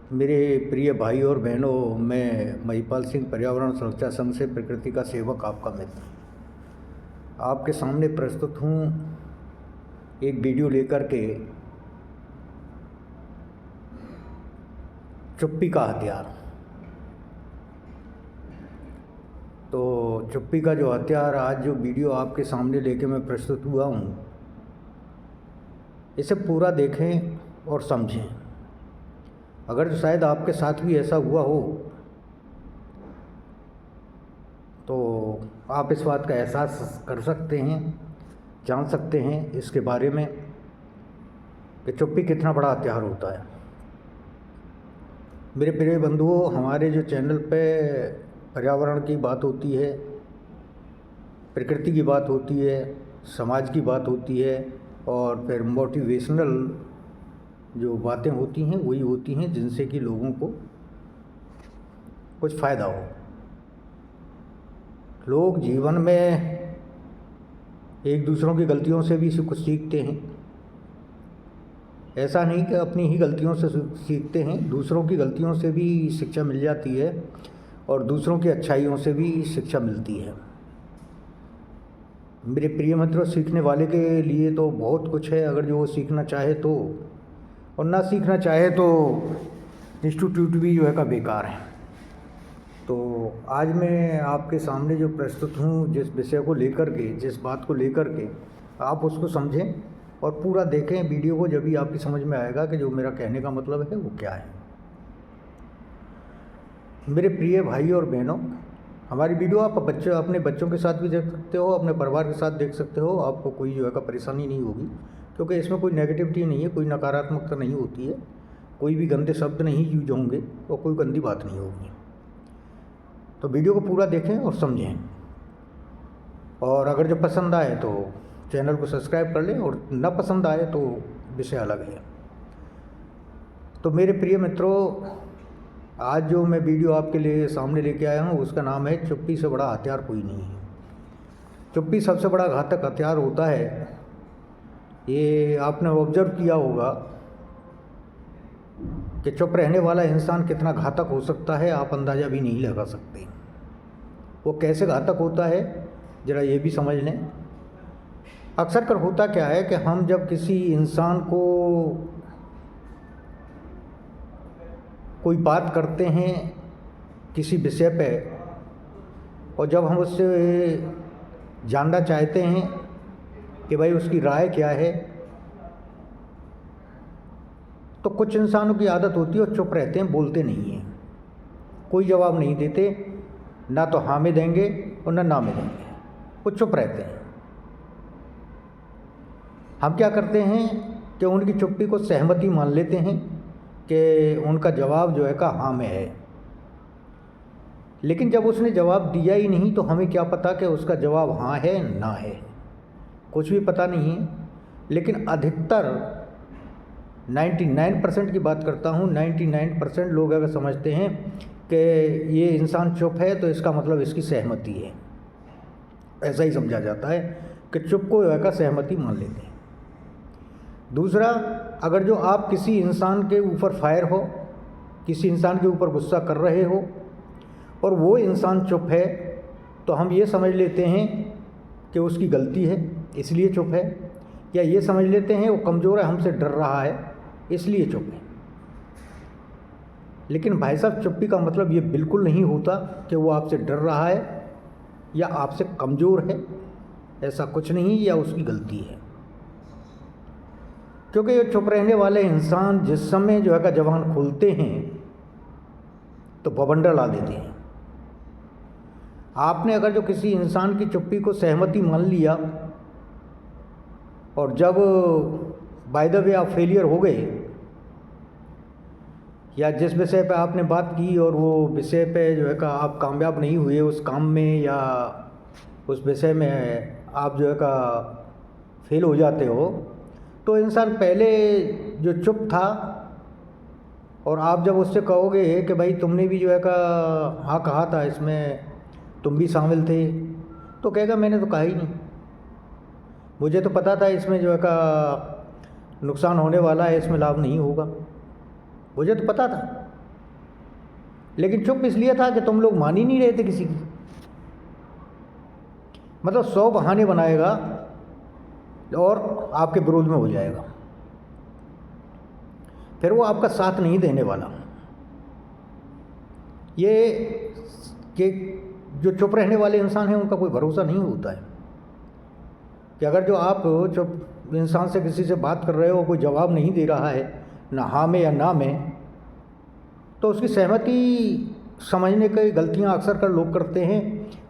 मेरे प्रिय भाई और बहनों, मैं महिपाल सिंह पर्यावरण सुरक्षा संघ से प्रकृति का सेवक आपका मित्र आपके सामने प्रस्तुत हूँ एक वीडियो लेकर के। चुप्पी का हथियार। तो चुप्पी का जो हथियार, आज जो वीडियो आपके सामने लेके मैं प्रस्तुत हुआ हूँ, इसे पूरा देखें और समझें। अगर शायद आपके साथ भी ऐसा हुआ हो तो आप इस बात का एहसास कर सकते हैं, जान सकते हैं इसके बारे में कि चुप्पी कितना बड़ा हथियार होता है। मेरे प्रिय बंधुओं, हमारे जो चैनल पे पर्यावरण की बात होती है, प्रकृति की बात होती है, समाज की बात होती है और फिर मोटिवेशनल जो बातें होती हैं वही होती हैं जिनसे कि लोगों को कुछ फ़ायदा हो। लोग जीवन में एक दूसरों की गलतियों से भी कुछ सीखते हैं। ऐसा नहीं कि अपनी ही गलतियों से सीखते हैं, दूसरों की गलतियों से भी शिक्षा मिल जाती है और दूसरों की अच्छाइयों से भी शिक्षा मिलती है। मेरे प्रिय मित्रों, सीखने वाले के लिए तो बहुत कुछ है, अगर जो वो सीखना चाहे तो, और ना सीखना चाहे तो इंस्टीट्यूट भी जो है का बेकार है। तो आज मैं आपके सामने जो प्रस्तुत हूँ, जिस विषय को लेकर के, जिस बात को लेकर के, आप उसको समझें और पूरा देखें वीडियो को, जब भी आपकी समझ में आएगा कि जो मेरा कहने का मतलब है वो क्या है। मेरे प्रिय भाई और बहनों, हमारी वीडियो आप अपने बच्चों के साथ भी देख सकते हो, अपने परिवार के साथ देख सकते हो। आपको कोई जो है का परेशानी नहीं होगी, क्योंकि इसमें कोई नेगेटिविटी नहीं है, कोई नकारात्मकता नहीं होती है, कोई भी गंदे शब्द नहीं यूज होंगे और कोई गंदी बात नहीं होगी। तो वीडियो को पूरा देखें और समझें, और अगर जो पसंद आए तो चैनल को सब्सक्राइब कर लें, और ना पसंद आए तो विषय अलग है। तो मेरे प्रिय मित्रों, आज जो मैं वीडियो आपके लिए सामने लेके आया हूँ उसका नाम है चुप्पी से बड़ा हथियार कोई नहीं है। चुप्पी सबसे बड़ा घातक हथियार होता है। ये आपने ऑब्जर्व किया होगा कि चुप रहने वाला इंसान कितना घातक हो सकता है, आप अंदाज़ा भी नहीं लगा सकते। वो कैसे घातक होता है ज़रा ये भी समझ लें। अक्सर कर होता क्या है कि हम जब किसी इंसान को कोई बात करते हैं किसी विषय पे, और जब हम उससे जानना चाहते हैं कि भाई उसकी राय क्या है, तो कुछ इंसानों की आदत होती है और चुप रहते हैं, बोलते नहीं हैं, कोई जवाब नहीं देते, ना तो हाँ में देंगे और ना में देंगे, वो चुप रहते हैं। हम क्या करते हैं कि उनकी चुप्पी को सहमति मान लेते हैं कि उनका जवाब जो है का हाँ में है। लेकिन जब उसने जवाब दिया ही नहीं तो हमें क्या पता कि उसका जवाब हाँ है ना है, कुछ भी पता नहीं है। लेकिन अधिकतर 99% की बात करता हूँ, 99% लोग अगर समझते हैं कि ये इंसान चुप है तो इसका मतलब इसकी सहमति है। ऐसा ही समझा जाता है कि चुप को का सहमति मान लेते हैं। दूसरा, अगर जो आप किसी इंसान के ऊपर फायर हो, किसी इंसान के ऊपर गुस्सा कर रहे हो और वो इंसान चुप है, तो हम ये समझ लेते हैं कि उसकी गलती है इसलिए चुप है, या ये समझ लेते हैं वो कमज़ोर है, हमसे डर रहा है इसलिए चुप है। लेकिन भाई साहब, चुप्पी का मतलब ये बिल्कुल नहीं होता कि वो आपसे डर रहा है या आपसे कमज़ोर है, ऐसा कुछ नहीं, या उसकी गलती है। क्योंकि ये चुप रहने वाले इंसान जिस समय जो है का जबान खोलते हैं तो बवंडर ला देते हैं। आपने अगर जो किसी इंसान की चुप्पी को सहमति मान लिया और जब बाय द वे आप फेलियर हो गए, या जिस विषय पे आपने बात की और वो विषय पे जो है का आप कामयाब नहीं हुए उस काम में, या उस विषय में आप जो है का फेल हो जाते हो, तो इंसान पहले जो चुप था, और आप जब उससे कहोगे कि भाई तुमने भी जो है का हाँ कहा था, इसमें तुम भी शामिल थे, तो कहेगा मैंने तो कहा ही नहीं, मुझे तो पता था इसमें जो है का नुकसान होने वाला है, इसमें लाभ नहीं होगा, मुझे तो पता था। लेकिन चुप इसलिए था कि तुम लोग मान ही नहीं रहे थे किसी की। मतलब 100 बहाने बनाएगा और आपके विरोध में हो जाएगा, फिर वो आपका साथ नहीं देने वाला। ये कि जो चुप रहने वाले इंसान हैं उनका कोई भरोसा नहीं होता है कि अगर जो आप चुप इंसान से किसी से बात कर रहे हो, कोई जवाब नहीं दे रहा है, ना हाँ में या ना में, तो उसकी सहमति समझने की गलतियां अक्सर कर लोग करते हैं,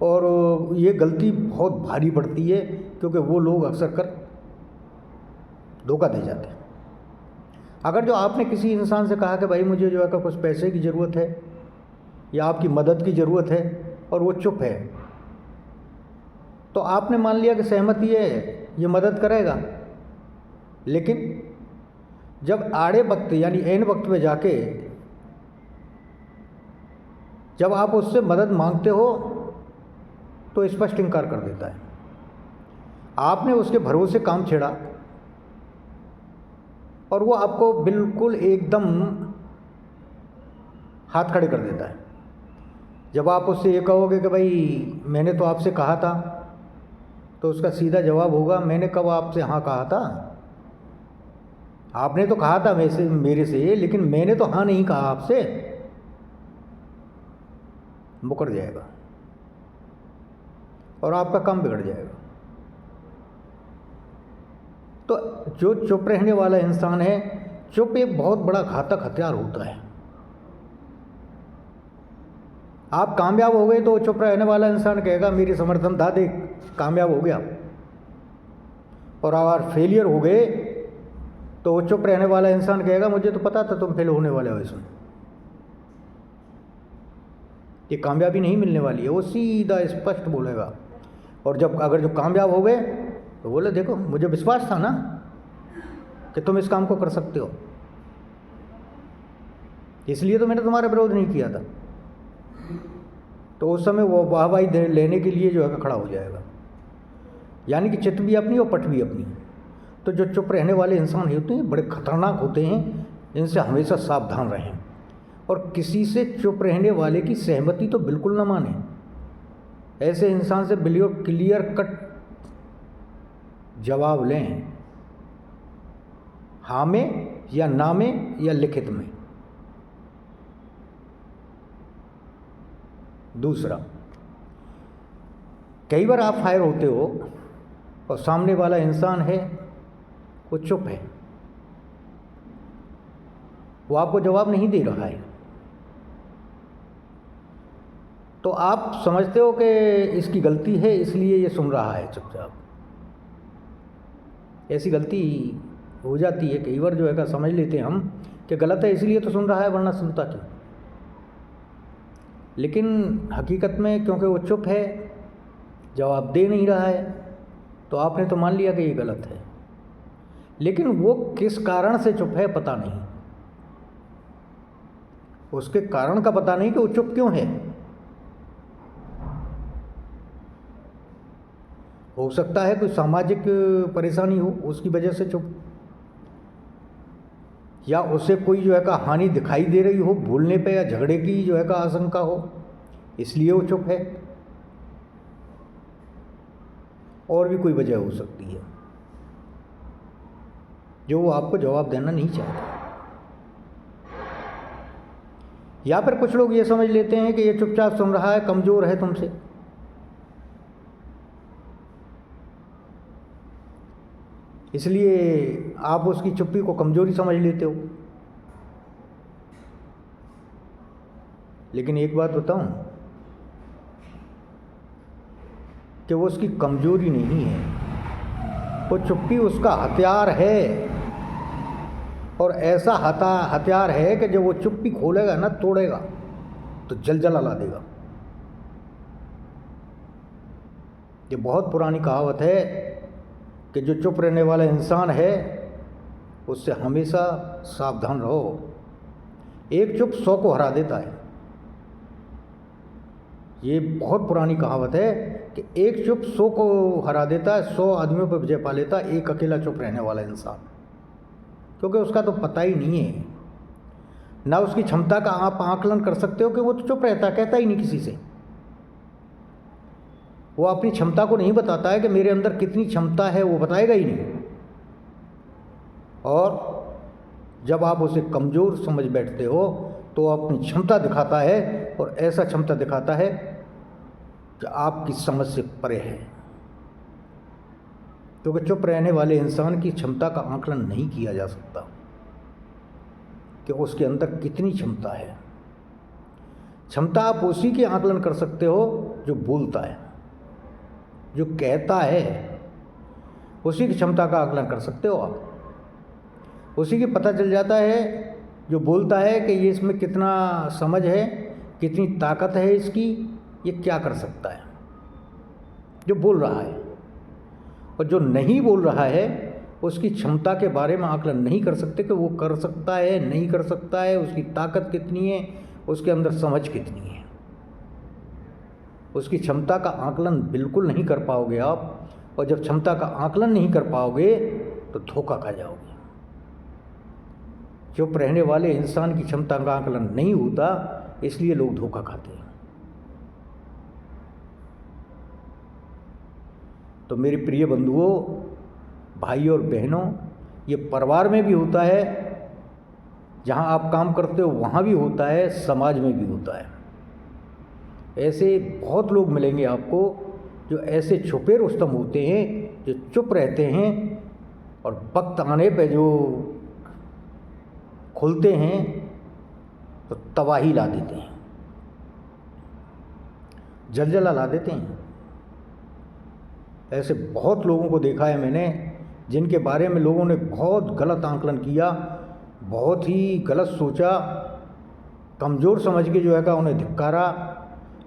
और ये गलती बहुत भारी पड़ती है क्योंकि वो लोग अक्सर कर धोखा दे जाते हैं। अगर जो आपने किसी इंसान से कहा कि भाई मुझे जो है कुछ पैसे की ज़रूरत है या आपकी मदद की ज़रूरत है, और वो चुप है, तो आपने मान लिया कि सहमति है, ये मदद करेगा। लेकिन जब आड़े वक्त यानी ऐन वक्त में जाके जब आप उससे मदद मांगते हो तो स्पष्ट इनकार कर देता है। आपने उसके भरोसे काम छेड़ा और वो आपको बिल्कुल एकदम हाथ खड़े कर देता है। जब आप उससे ये कहोगे कि भाई मैंने तो आपसे कहा था, तो उसका सीधा जवाब होगा, मैंने कब आपसे हाँ कहा था? आपने तो कहा था मेरे से, लेकिन मैंने तो हाँ नहीं कहा आपसे। मुकर जाएगा और आपका काम बिगड़ जाएगा। तो जो चुप रहने वाला इंसान है, चुप एक बहुत बड़ा घातक हथियार होता है। आप कामयाब हो गए तो चुप रहने वाला इंसान कहेगा मेरी समर्थन था, देख कामयाब हो गया। और अगर फेलियर हो गए तो वो चुप रहने वाला इंसान कहेगा मुझे तो पता था तुम फेल होने वाले हो, इसमें ये कामयाबी नहीं मिलने वाली है। वो सीधा स्पष्ट बोलेगा। और जब अगर जो कामयाब हो गए तो बोले देखो मुझे विश्वास था ना कि तुम इस काम को कर सकते हो, इसलिए तो मैंने तुम्हारा विरोध नहीं किया था। तो उस समय वो वाहवाही लेने के लिए जो है खड़ा हो जाएगा। यानी कि चित भी अपनी और पट भी अपनी। तो जो चुप रहने वाले इंसान होते हैं बड़े खतरनाक होते हैं, इनसे हमेशा सावधान रहें। और किसी से चुप रहने वाले की सहमति तो बिल्कुल ना माने। ऐसे इंसान से बिल्कुल क्लियर कट जवाब लें, हाँ में या ना में या लिखित में। दूसरा, कई बार आप फायर होते हो और सामने वाला इंसान है वो चुप है, वो आपको जवाब नहीं दे रहा है, तो आप समझते हो कि इसकी गलती है इसलिए ये सुन रहा है चुपचाप। ऐसी गलती हो जाती है कई बार, जो है समझ लेते हैं हम कि गलत है इसलिए तो सुन रहा है, वरना सुनता क्यों। लेकिन हकीकत में क्योंकि वो चुप है, जवाब दे नहीं रहा है, तो आपने तो मान लिया कि ये गलत है। लेकिन वो किस कारण से चुप है पता नहीं, उसके कारण का पता नहीं कि वो चुप क्यों है। हो सकता है कोई सामाजिक परेशानी हो उसकी वजह से चुप, या उसे कोई जो है हानि दिखाई दे रही हो भूलने पे, या झगड़े की जो है आशंका हो इसलिए वो चुप है। और भी कोई वजह हो सकती है जो वो आपको जवाब देना नहीं चाहता। या फिर कुछ लोग ये समझ लेते हैं कि ये चुपचाप सुन रहा है, कमज़ोर है तुमसे। इसलिए आप उसकी चुप्पी को कमज़ोरी समझ लेते हो। लेकिन एक बात बताऊं कि वो उसकी कमज़ोरी नहीं है, वो चुप्पी उसका हथियार है। और ऐसा हथियार है कि जब वो चुप्पी खोलेगा ना, तोड़ेगा तो जल ला देगा। ये बहुत पुरानी कहावत है कि जो चुप रहने वाला इंसान है उससे हमेशा सावधान रहो। एक चुप 100 को हरा देता है। ये बहुत पुरानी कहावत है कि एक चुप 100 को हरा देता है, 100 आदमियों पर विजय पा लेता है एक अकेला चुप रहने वाला इंसान, क्योंकि उसका तो पता ही नहीं है। ना उसकी क्षमता का आप आकलन कर सकते हो कि वो तो चुप रहता, कहता ही नहीं किसी से। वो अपनी क्षमता को नहीं बताता है कि मेरे अंदर कितनी क्षमता है, वो बताएगा ही नहीं। और जब आप उसे कमज़ोर समझ बैठते हो तो अपनी क्षमता दिखाता है, और ऐसा क्षमता दिखाता है कि आपकी समझ से परे है। क्योंकि चुप रहने वाले इंसान की क्षमता का आकलन नहीं किया जा सकता कि उसके अंदर कितनी क्षमता है। क्षमता आप उसी की आकलन कर सकते हो जो बोलता है, जो कहता है, उसी की क्षमता का आकलन कर सकते हो आप। उसी की पता चल जाता है जो बोलता है कि ये इसमें कितना समझ है, कितनी ताकत है इसकी, ये क्या कर सकता है, जो बोल रहा है। और जो नहीं बोल रहा है उसकी क्षमता के बारे में आकलन नहीं कर सकते कि वो कर सकता है, नहीं कर सकता है, उसकी ताकत कितनी है, उसके अंदर समझ कितनी है। उसकी क्षमता का आकलन बिल्कुल नहीं कर पाओगे आप। और जब क्षमता का आकलन नहीं कर पाओगे तो धोखा खा जाओगे। चुप रहने वाले इंसान की क्षमता का आकलन नहीं होता, इसलिए लोग धोखा खाते हैं। तो मेरे प्रिय बंधुओं, भाई और बहनों, ये परिवार में भी होता है, जहाँ आप काम करते हो वहाँ भी होता है, समाज में भी होता है। ऐसे बहुत लोग मिलेंगे आपको जो ऐसे छुपे रुस्तम होते हैं, जो चुप रहते हैं और वक्त आने पे जो खुलते हैं तो तबाही ला देते हैं, जलजला ला देते हैं। ऐसे बहुत लोगों को देखा है मैंने, जिनके बारे में लोगों ने बहुत गलत आकलन किया, बहुत ही गलत सोचा, कमज़ोर समझ के जो है का उन्हें धिक्कारा,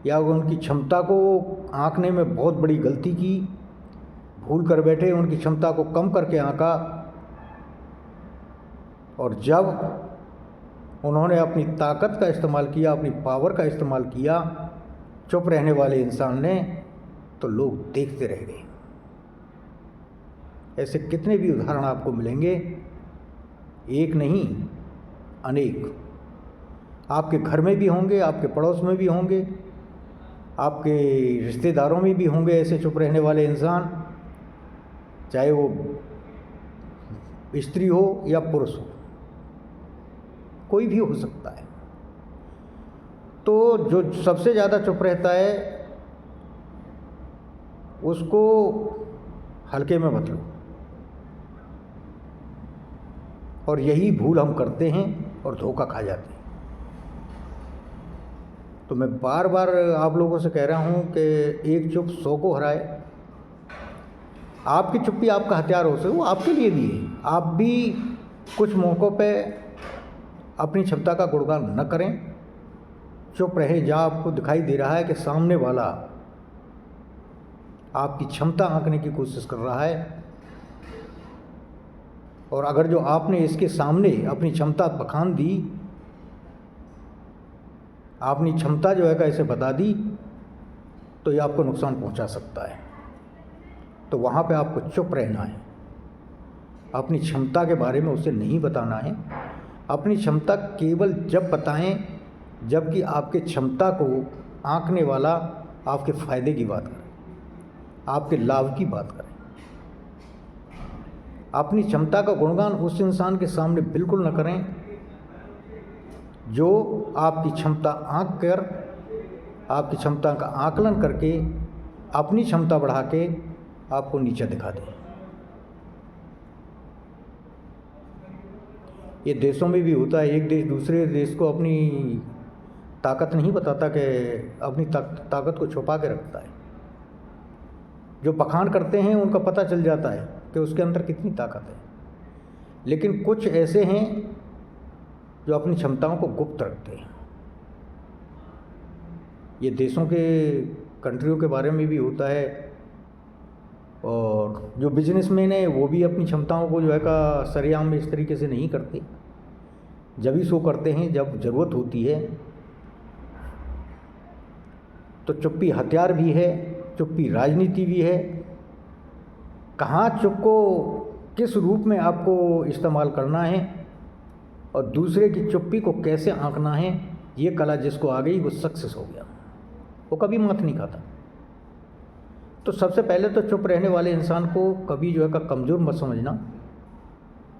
या उनकी क्षमता को आंकने में बहुत बड़ी गलती की, भूल कर बैठे, उनकी क्षमता को कम करके आंका। और जब उन्होंने अपनी ताकत का इस्तेमाल किया, अपनी पावर का इस्तेमाल किया चुप रहने वाले इंसान ने, तो लोग देखते रह गए। ऐसे कितने भी उदाहरण आपको मिलेंगे, एक नहीं अनेक। आपके घर में भी होंगे, आपके पड़ोस में भी होंगे, आपके रिश्तेदारों में भी होंगे ऐसे चुप रहने वाले इंसान, चाहे वो स्त्री हो या पुरुष हो, कोई भी हो सकता है। तो जो सबसे ज़्यादा चुप रहता है उसको हल्के में मत लो। और यही भूल हम करते हैं और धोखा खा जाते हैं। तो मैं बार बार आप लोगों से कह रहा हूँ कि एक चुप 100 को हराए। आपकी चुप्पी आपका हथियार हो सकता है, वो आपके लिए भी है। आप भी कुछ मौक़ों पे अपनी क्षमता का गुणगान न करें, चुप रहे जहाँ आपको दिखाई दे रहा है कि सामने वाला आपकी क्षमता आंकने की कोशिश कर रहा है। और अगर जो आपने इसके सामने अपनी क्षमता बखान दी, अपनी क्षमता जो है कैसे बता दी, तो ये आपको नुकसान पहुंचा सकता है। तो वहाँ पे आपको चुप रहना है, अपनी क्षमता के बारे में उसे नहीं बताना है। अपनी क्षमता केवल जब बताएं जबकि आपके क्षमता को आंकने वाला आपके फ़ायदे की बात करे, आपके लाभ की बात करे। अपनी क्षमता का गुणगान उस इंसान के सामने बिल्कुल न करें जो आपकी क्षमता आंक कर, आपकी क्षमता का आकलन करके अपनी क्षमता बढ़ा के आपको नीचे दिखा दे। ये देशों में भी होता है। एक देश दूसरे देश को अपनी ताकत नहीं बताता, कि अपनी ताकत को छुपा के रखता है। जो बखान करते हैं उनका पता चल जाता है कि उसके अंदर कितनी ताकत है। लेकिन कुछ ऐसे हैं जो अपनी क्षमताओं को गुप्त रखते हैं। ये देशों के कंट्रियों के बारे में भी होता है। और जो बिजनेसमैन है वो भी अपनी क्षमताओं को जो है का सरेआम में इस तरीके से नहीं करते, जब ही शो करते हैं जब ज़रूरत होती है। तो चुप्पी हथियार भी है, चुप्पी राजनीति भी है। कहाँ चुप को किस रूप में आपको इस्तेमाल करना है और दूसरे की चुप्पी को कैसे आंकना है, ये कला जिसको आ गई वो सक्सेस हो गया, वो कभी मात नहीं खाता। तो सबसे पहले तो चुप रहने वाले इंसान को कभी जो है का कमज़ोर मत समझना,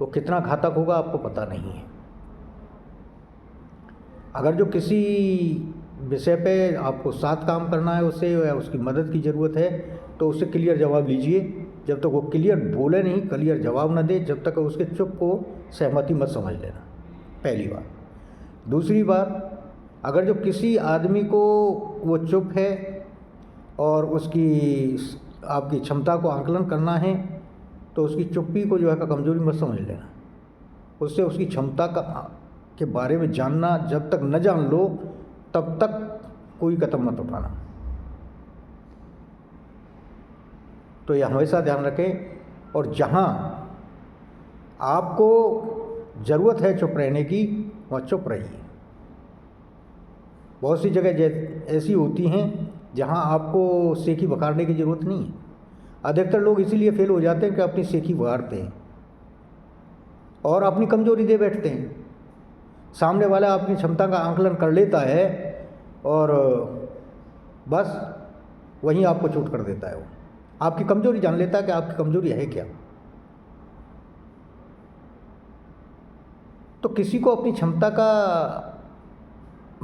वो कितना घातक होगा आपको पता नहीं है। अगर जो किसी विषय पे आपको साथ काम करना है उससे या उसकी मदद की ज़रूरत है तो उससे क्लियर जवाब लीजिए। जब तक वो क्लियर बोले नहीं, क्लियर जवाब न दे, जब तक उसके चुप को सहमति मत समझ लेना, पहली बात। दूसरी बात, अगर जो किसी आदमी को वो चुप है और उसकी आपकी क्षमता को आकलन करना है तो उसकी चुप्पी को जो है का कमज़ोरी मत समझ लेना। उससे उसकी क्षमता के बारे में जानना, जब तक न जान लो तब तक कोई कदम मत उठाना। तो ये हमेशा ध्यान रखें। और जहाँ आपको ज़रूरत है चुप रहने की, वहाँ चुप रहिए। बहुत सी जगह ऐसी होती हैं जहाँ आपको सेखी बखारने की ज़रूरत नहीं है। अधिकतर लोग इसीलिए फेल हो जाते हैं कि अपनी सेखी बखारते हैं और अपनी कमज़ोरी दे बैठते हैं। सामने वाला अपनी क्षमता का आकलन कर लेता है और बस वहीं आपको चोट कर देता है। वो आपकी कमज़ोरी जान लेता है कि आपकी कमज़ोरी है क्या। तो किसी को अपनी क्षमता का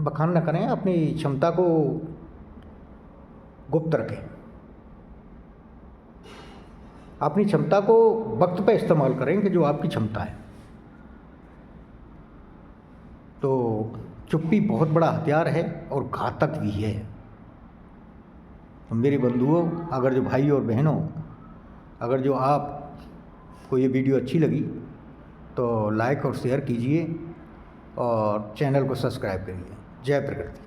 बखान न करें, अपनी क्षमता को गुप्त रखें। अपनी क्षमता को वक्त पे इस्तेमाल करें कि जो आपकी क्षमता है। तो चुप्पी बहुत बड़ा हथियार है और घातक भी है। तो मेरे बंधुओं, अगर जो भाई और बहनों, अगर जो आपको ये वीडियो अच्छी लगी तो लाइक और शेयर कीजिए और चैनल को सब्सक्राइब करिए। जय प्रकृति।